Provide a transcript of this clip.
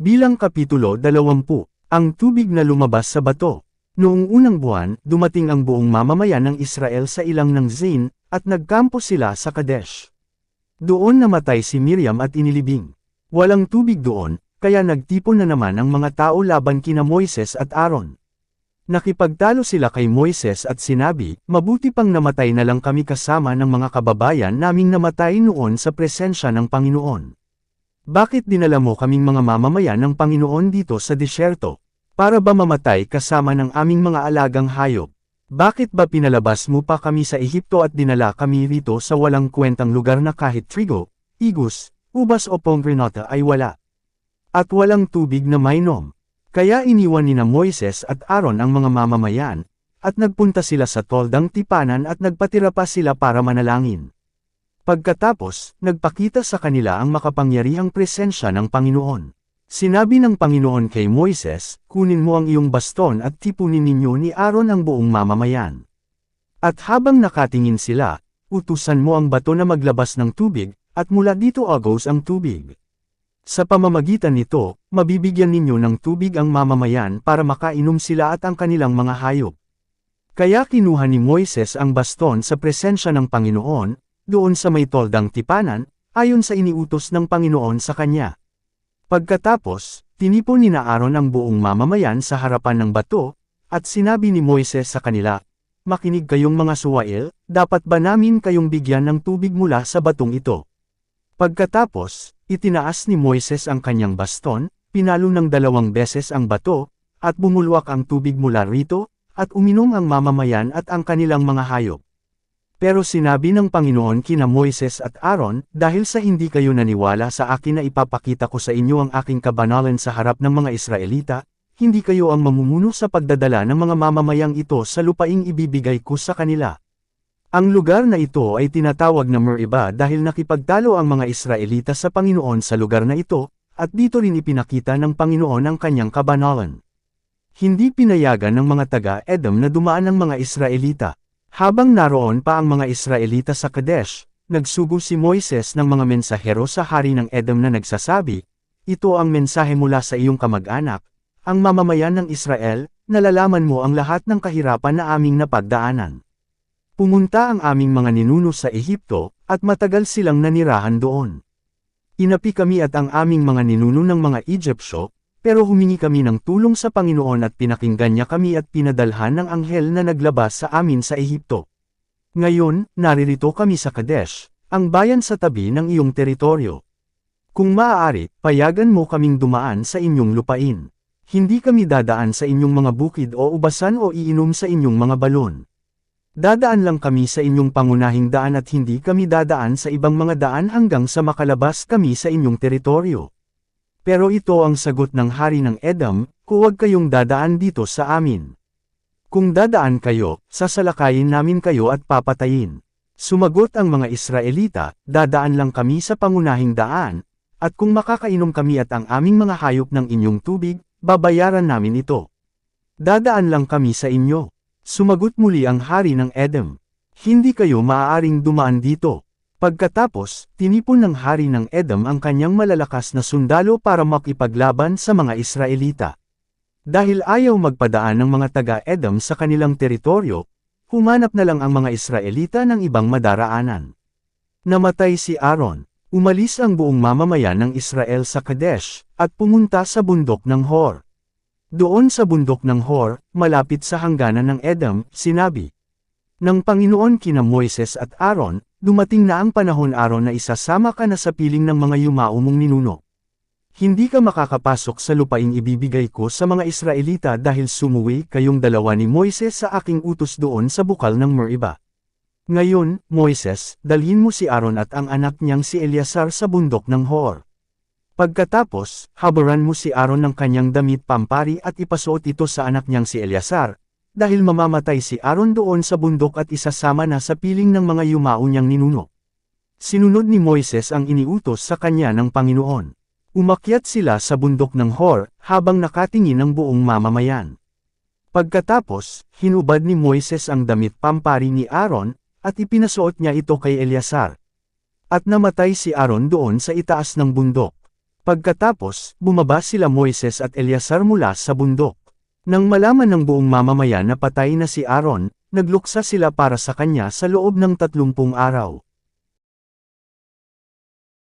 Bilang Kapitulo 20, ang tubig na lumabas sa bato. Noong unang buwan, dumating ang buong mamamayan ng Israel sa ilang ng Zin, at nagkampo sila sa Kadesh. Doon namatay si Miriam at inilibing. Walang tubig doon, kaya nagtipon na naman ang mga tao laban kina Moises at Aaron. Nakipagtalo sila kay Moises at sinabi, "Mabuti pang namatay na lang kami kasama ng mga kababayan naming namatay noon sa presensya ng Panginoon. Bakit dinala mo kaming mga mamamayan ng Panginoon dito sa disyerto? Para ba mamatay kasama ng aming mga alagang hayop? Bakit ba pinalabas mo pa kami sa Ehipto at dinala kami rito sa walang kwentang lugar na kahit trigo, igus, ubas o pomgranate ay wala? At walang tubig na mainom." Kaya iniwan ni Moises at Aaron ang mga mamamayan, at nagpunta sila sa toldang tipanan at nagpatira pa sila para manalangin. Pagkatapos, nagpakita sa kanila ang makapangyarihang presensya ng Panginoon. Sinabi ng Panginoon kay Moises, "Kunin mo ang iyong baston at tipunin ninyo ni Aaron ang buong mamamayan. At habang nakatingin sila, utusan mo ang bato na maglabas ng tubig, at mula dito agos ang tubig. Sa pamamagitan nito, mabibigyan ninyo ng tubig ang mamamayan para makainom sila at ang kanilang mga hayop." Kaya kinuha ni Moises ang baston sa presensya ng Panginoon, doon sa may toldang tipanan, ayon sa iniutos ng Panginoon sa kanya. Pagkatapos, tinipon ni Aaron ang buong mamamayan sa harapan ng bato, at sinabi ni Moises sa kanila, "Makinig kayong mga Suwael, dapat ba namin kayong bigyan ng tubig mula sa batong ito?" Pagkatapos, itinaas ni Moises ang kanyang baston, pinalo ng 2 beses ang bato, at bumulwak ang tubig mula rito, at uminom ang mamamayan at ang kanilang mga hayop. Pero sinabi ng Panginoon kina Moises at Aaron, "Dahil sa hindi kayo naniwala sa akin na ipapakita ko sa inyo ang aking kabanalan sa harap ng mga Israelita, hindi kayo ang mamumuno sa pagdadala ng mga mamamayang ito sa lupaing ibibigay ko sa kanila." Ang lugar na ito ay tinatawag na Meribah dahil nakipagtalo ang mga Israelita sa Panginoon sa lugar na ito, at dito rin ipinakita ng Panginoon ang kanyang kabanalan. Hindi pinayagan ng mga taga-Edom na dumaan ang mga Israelita. Habang naroon pa ang mga Israelita sa Kadesh, nagsugo si Moises ng mga mensahero sa hari ng Edom na nagsasabi, "Ito ang mensahe mula sa iyong kamag-anak, ang mamamayan ng Israel, nalalaman mo ang lahat ng kahirapan na aming napagdaanan. Pumunta ang aming mga ninuno sa Ehipto, at matagal silang nanirahan doon. Inapi kami at ang aming mga ninuno ng mga Egyptyo, pero humingi kami ng tulong sa Panginoon at pinakinggan niya kami at pinadalhan ng anghel na naglabas sa amin sa Ehipto. Ngayon, naririto kami sa Kadesh, ang bayan sa tabi ng iyong teritoryo. Kung maaari, payagan mo kaming dumaan sa inyong lupain. Hindi kami dadaan sa inyong mga bukid o ubasan o iinom sa inyong mga balon. Dadaan lang kami sa inyong pangunahing daan at hindi kami dadaan sa ibang mga daan hanggang sa makalabas kami sa inyong teritoryo." Pero ito ang sagot ng hari ng Edom, "Huwag kayong dadaan dito sa amin. Kung dadaan kayo, sasalakayin namin kayo at papatayin." Sumagot ang mga Israelita, "Dadaan lang kami sa pangunahing daan, at kung makakainom kami at ang aming mga hayop ng inyong tubig, babayaran namin ito. Dadaan lang kami sa inyo." Sumagot muli ang hari ng Edom, "Hindi kayo maaaring dumaan dito." Pagkatapos, tinipon ng hari ng Edom ang kanyang malalakas na sundalo para makipaglaban sa mga Israelita. Dahil ayaw magpadaan ng mga taga-Edom sa kanilang teritoryo, humanap na lang ang mga Israelita ng ibang madaraanan. Namatay si Aaron. Umalis ang buong mamamayan ng Israel sa Kadesh, at pumunta sa bundok ng Hor. Doon sa bundok ng Hor, malapit sa hangganan ng Edom, sinabi ng Panginoon kina Moises at Aaron, "Dumating na ang panahon, Aaron, na isasama ka na sa piling ng mga yumao mong ninuno. Hindi ka makakapasok sa lupaing ibibigay ko sa mga Israelita dahil sumuwi kayong dalawa ni Moises sa aking utos doon sa bukal ng Meribah. Ngayon, Moises, dalhin mo si Aaron at ang anak niyang si Eleazar sa bundok ng Hor. Pagkatapos, habaran mo si Aaron ng kanyang damit pampari at ipasuot ito sa anak niyang si Eleazar, dahil mamamatay si Aaron doon sa bundok at isasama na sa piling ng mga yumao niyang ninuno." Sinunod ni Moises ang iniutos sa kanya ng Panginoon. Umakyat sila sa bundok ng Hor, habang nakatingin ang buong mamamayan. Pagkatapos, hinubad ni Moises ang damit pampari ni Aaron, at ipinasuot niya ito kay Eleazar. At namatay si Aaron doon sa itaas ng bundok. Pagkatapos, bumaba sila Moises at Eleazar mula sa bundok. Nang malaman ng buong mamamayan na patay na si Aaron, nagluksa sila para sa kanya sa loob ng 30 araw.